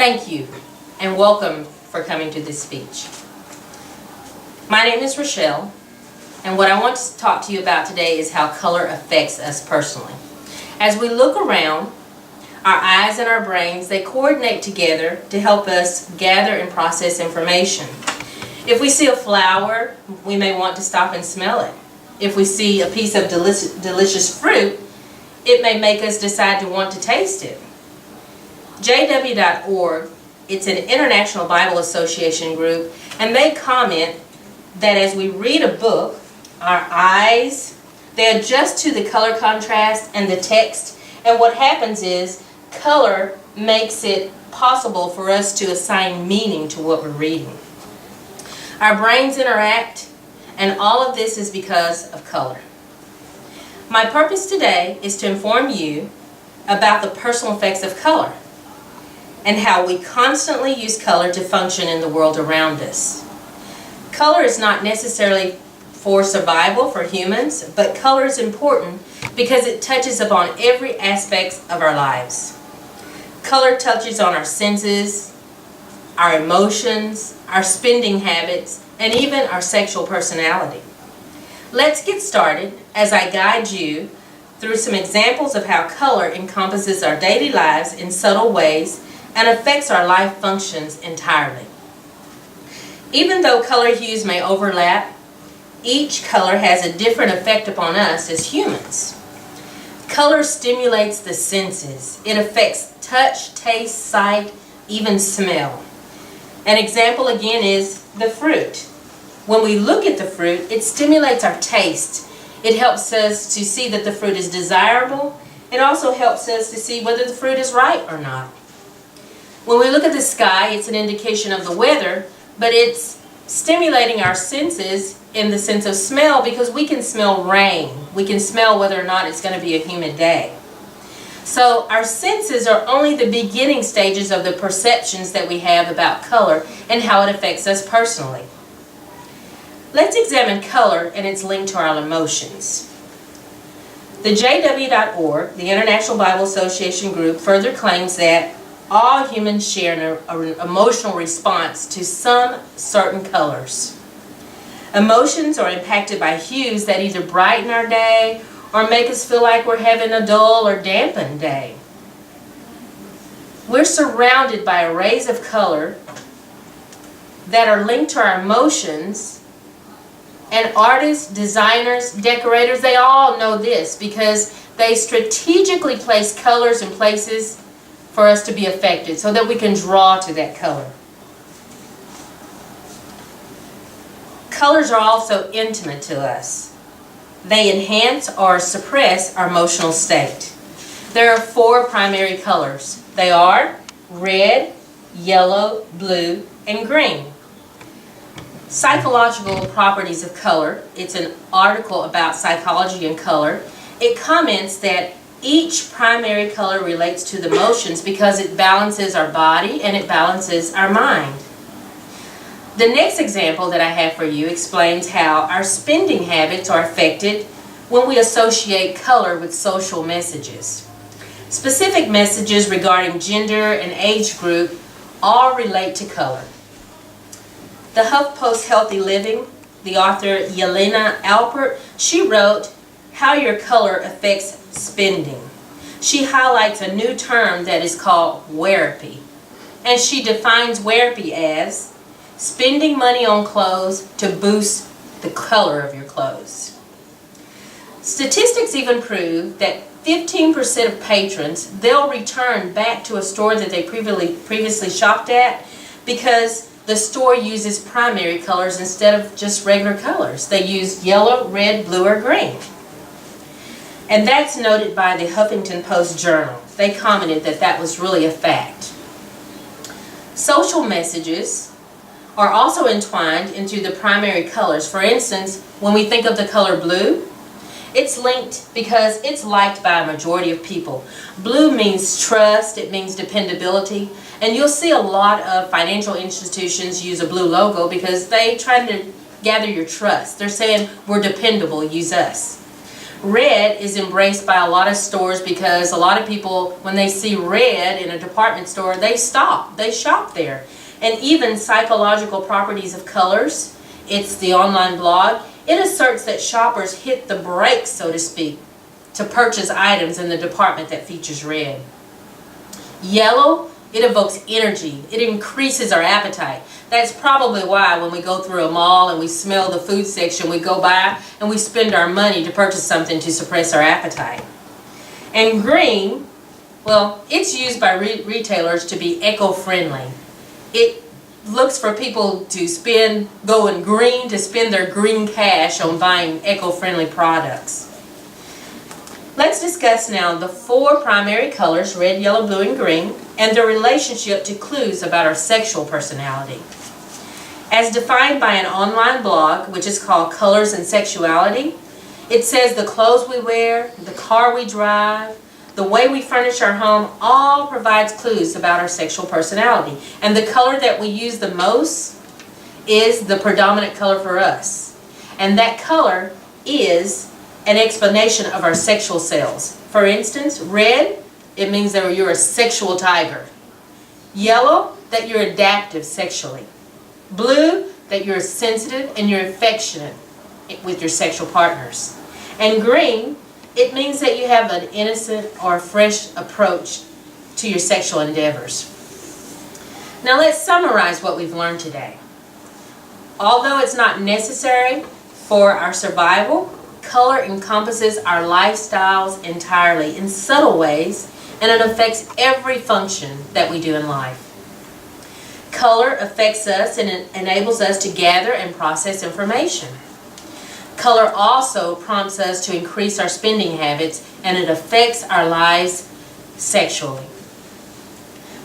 Thank you and welcome for coming to this speech. My name is Rochelle, and what I want to talk to you about today is how color affects us personally. As we look around, our eyes and our brains, they coordinate together to help us gather and process information. If we see a flower, we may want to stop and smell it. If we see a piece of delicious fruit, it may make us decide to want to taste it. JW.org, it's an International Bible Association group, and they comment that as we read a book, our eyes, they adjust to the color contrast and the text, and what happens is color makes it possible for us to assign meaning to what we're reading. Our brains interact, and all of this is because of color. My purpose today is to inform you about the personal effects of color and how we constantly use color to function in the world around us. Color is not necessarily for survival for humans, but color is important because it touches upon every aspect of our lives. Color touches on our senses, our emotions, our spending habits, and even our sexual personality. Let's get started as I guide you through some examples of how color encompasses our daily lives in subtle ways and affects our life functions entirely. Even though color hues may overlap, each color has a different effect upon us as humans. Color stimulates the senses. It affects touch, taste, sight, even smell. An example again is the fruit. When we look at the fruit, it stimulates our taste. It helps us to see that the fruit is desirable. It also helps us to see whether the fruit is ripe or not. When we look at the sky, it's an indication of the weather, but it's stimulating our senses in the sense of smell because we can smell rain. We can smell whether or not it's going to be a humid day. So our senses are only the beginning stages of the perceptions that we have about color and how it affects us personally. Let's examine color and its link to our emotions. The JW.org, the International Bible Association group, further claims that all humans share an emotional response to some certain colors. Emotions are impacted by hues that either brighten our day or make us feel like we're having a dull or dampened day. We're surrounded by arrays of color that are linked to our emotions, and artists, designers, decorators, they all know this because they strategically place colors in places for us to be affected so that we can draw to that color. Colors are also intimate to us. They enhance or suppress our emotional state. There are 4 primary colors. They are red, yellow, blue, and green. Psychological properties of color. It's an article about psychology and color. It comments that each primary color relates to the emotions because it balances our body and it balances our mind. The next example that I have for you explains how our spending habits are affected when we associate color with social messages. Specific messages regarding gender and age group all relate to color. The HuffPost Healthy Living, the author Yelena Alpert, she wrote how your color affects spending. She highlights a new term that is called wearapy, and she defines wearapy as spending money on clothes to boost the color of your clothes. Statistics even prove that 15% of patrons, they'll return back to a store that they previously shopped at because the store uses primary colors instead of just regular colors. They use yellow, red, blue, or green. And that's noted by the Huffington Post Journal. They commented that that was really a fact. Social messages are also entwined into the primary colors. For instance, when we think of the color blue, it's linked because it's liked by a majority of people. Blue means trust, it means dependability, and you'll see a lot of financial institutions use a blue logo because they try to gather your trust. They're saying, we're dependable, use us. Red is embraced by a lot of stores because a lot of people, when they see red in a department store, they stop, they shop there. And even Psychological Properties of Colors, it's the online blog, it asserts that shoppers hit the brakes, so to speak, to purchase items in the department that features red. Yellow, it evokes energy. It increases our appetite. That's probably why when we go through a mall and we smell the food section, we go by and we spend our money to purchase something to suppress our appetite. And green, well, it's used by retailers to be eco-friendly. It looks for people to go in green, to spend their green cash on buying eco-friendly products. Let's discuss now the 4 primary colors, red, yellow, blue, and green, and their relationship to clues about our sexual personality. As defined by an online blog, which is called Colors and Sexuality, it says the clothes we wear, the car we drive, the way we furnish our home, all provides clues about our sexual personality. And the color that we use the most is the predominant color for us. And that color is an explanation of our sexual selves. For instance, red, it means that you're a sexual tiger. Yellow, that you're adaptive sexually. Blue, that you're sensitive and you're affectionate with your sexual partners. And green, it means that you have an innocent or fresh approach to your sexual endeavors. Now let's summarize what we've learned today. Although it's not necessary for our survival, color encompasses our lifestyles entirely in subtle ways, and it affects every function that we do in life. Color affects us and it enables us to gather and process information. Color also prompts us to increase our spending habits, and it affects our lives sexually.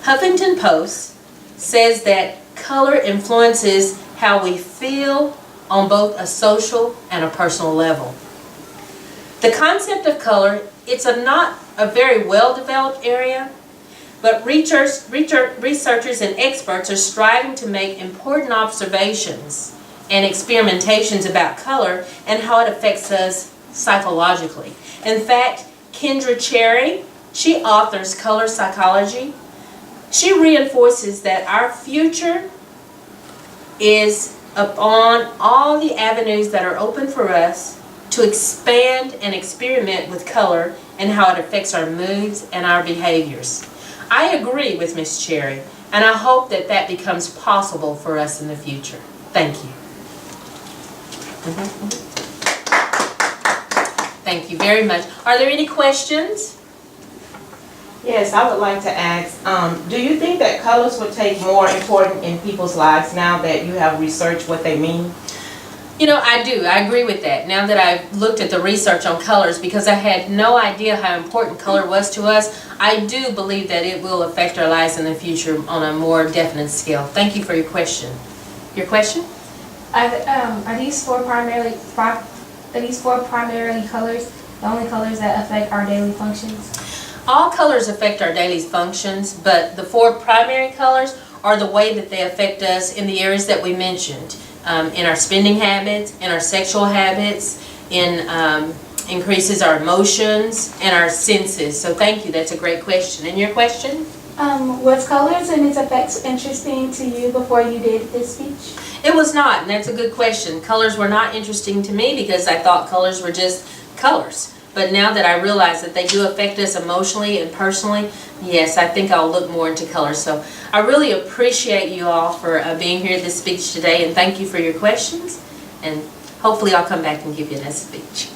Huffington Post says that color influences how we feel on both a social and a personal level. The concept of color, it's not a very well-developed area, but researchers and experts are striving to make important observations and experimentations about color and how it affects us psychologically. In fact, Kendra Cherry, she authors Color Psychology. She reinforces that our future is upon all the avenues that are open for us to expand and experiment with color and how it affects our moods and our behaviors. I agree with Ms. Cherry, and I hope that that becomes possible for us in the future. Thank you. Thank you very much. Are there any questions? Yes, I would like to ask, do you think that colors would take more important in people's lives now that you have researched what they mean? You know, I do. I agree with that. Now that I've looked at the research on colors, because I had no idea how important color was to us, I do believe that it will affect our lives in the future on a more definite scale. Thank you for your question. Your question? Are these four primarily colors the only colors that affect our daily functions? All colors affect our daily functions, but the 4 primary colors are the way that they affect us in the areas that we mentioned. In our spending habits, in our sexual habits, increases our emotions and our senses. So thank you, that's a great question. And your question? Was colors and its effects interesting to you before you did this speech? It was not, and that's a good question. Colors were not interesting to me because I thought colors were just colors. But now that I realize that they do affect us emotionally and personally, yes, I think I'll look more into colors. So I really appreciate you all for being here at this speech today, and thank you for your questions. And hopefully I'll come back and give you another speech.